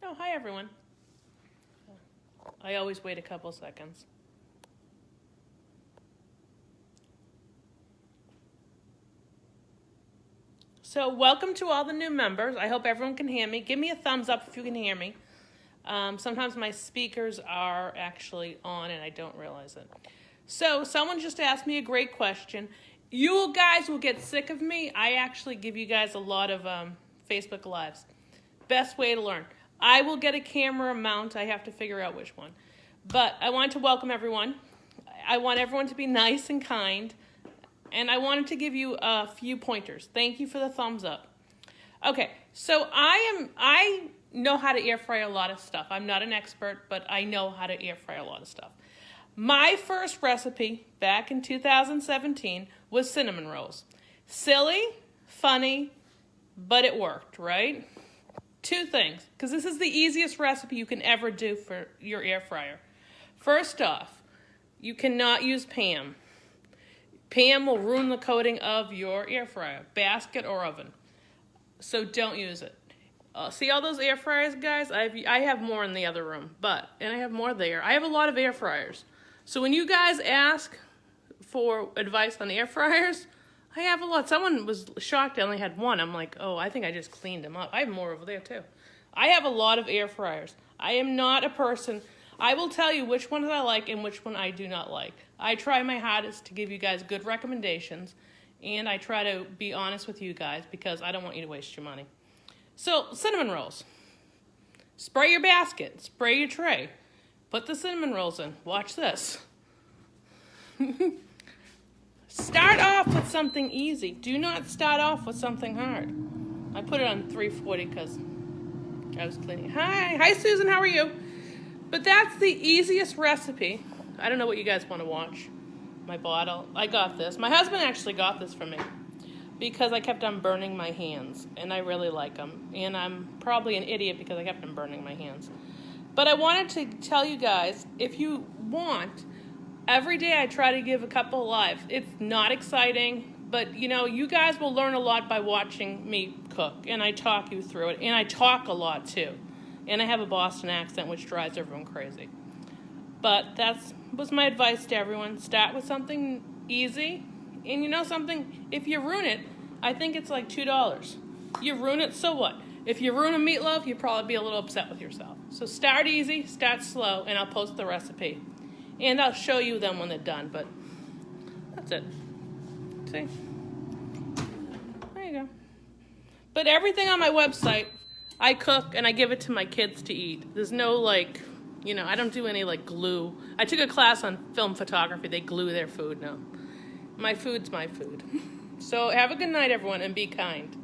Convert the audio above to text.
Oh, hi everyone. I always wait a couple seconds. So welcome to all the new members. I hope everyone can hear me. Give me a thumbs up if you can hear me. Sometimes my speakers are actually on and I don't realize it. So someone just asked me a great question. You guys will get sick of me. I actually give you guys a lot of Facebook Lives. Best way to learn. I will get a camera mount. I have to figure out which one. But I want to welcome everyone. I want everyone to be nice and kind. And I wanted to give you a few pointers. Thank you for the thumbs up. Okay, so I know how to air fry a lot of stuff. I'm not an expert, but I know how to air fry a lot of stuff. My first recipe back in 2017 was cinnamon rolls. Silly, funny, but it worked, right? Two things, because this is the easiest recipe you can ever do for your air fryer. First off, you cannot use Pam. Pam will ruin the coating of your air fryer, basket or oven. So don't use it. See all those air fryers, guys? I have more in the other room, and I have more there. I have a lot of air fryers. So when you guys ask for advice on air fryers, I have a lot. Someone was shocked I only had one. I'm like, oh, I think I just cleaned them up. I have more over there too. I have a lot of air fryers. I am not a person. I will tell you which ones I like and which one I do not like. I try my hardest to give you guys good recommendations, and I try to be honest with you guys because I don't want you to waste your money. So, cinnamon rolls. Spray your basket. Spray your tray. Put the cinnamon rolls in. Watch this. Start off with something easy. Do not start off with something hard. I put it on 340 because I was cleaning. Hi Susan, how are you? But that's the easiest recipe. I don't know what you guys want to watch. My bottle. I got this. My husband actually got this for me because I kept on burning my hands, and I really like them. And I'm probably an idiot because I kept on burning my hands. But I wanted to tell you guys, if you want, every day I try to give a couple of lives. It's not exciting, but you guys will learn a lot by watching me cook, and I talk you through it, and I talk a lot too. And I have a Boston accent, which drives everyone crazy. But that was my advice to everyone. Start with something easy, and something, if you ruin it, I think it's like $2. You ruin it, so what? If you ruin a meatloaf, you'll probably be a little upset with yourself. So start easy, start slow, and I'll post the recipe. And I'll show you them when they're done, but that's it. See? There you go. But everything on my website, I cook and I give it to my kids to eat. There's no I don't do any glue. I took a class on film photography. They glue their food. No. My food's my food. So have a good night, everyone, and be kind.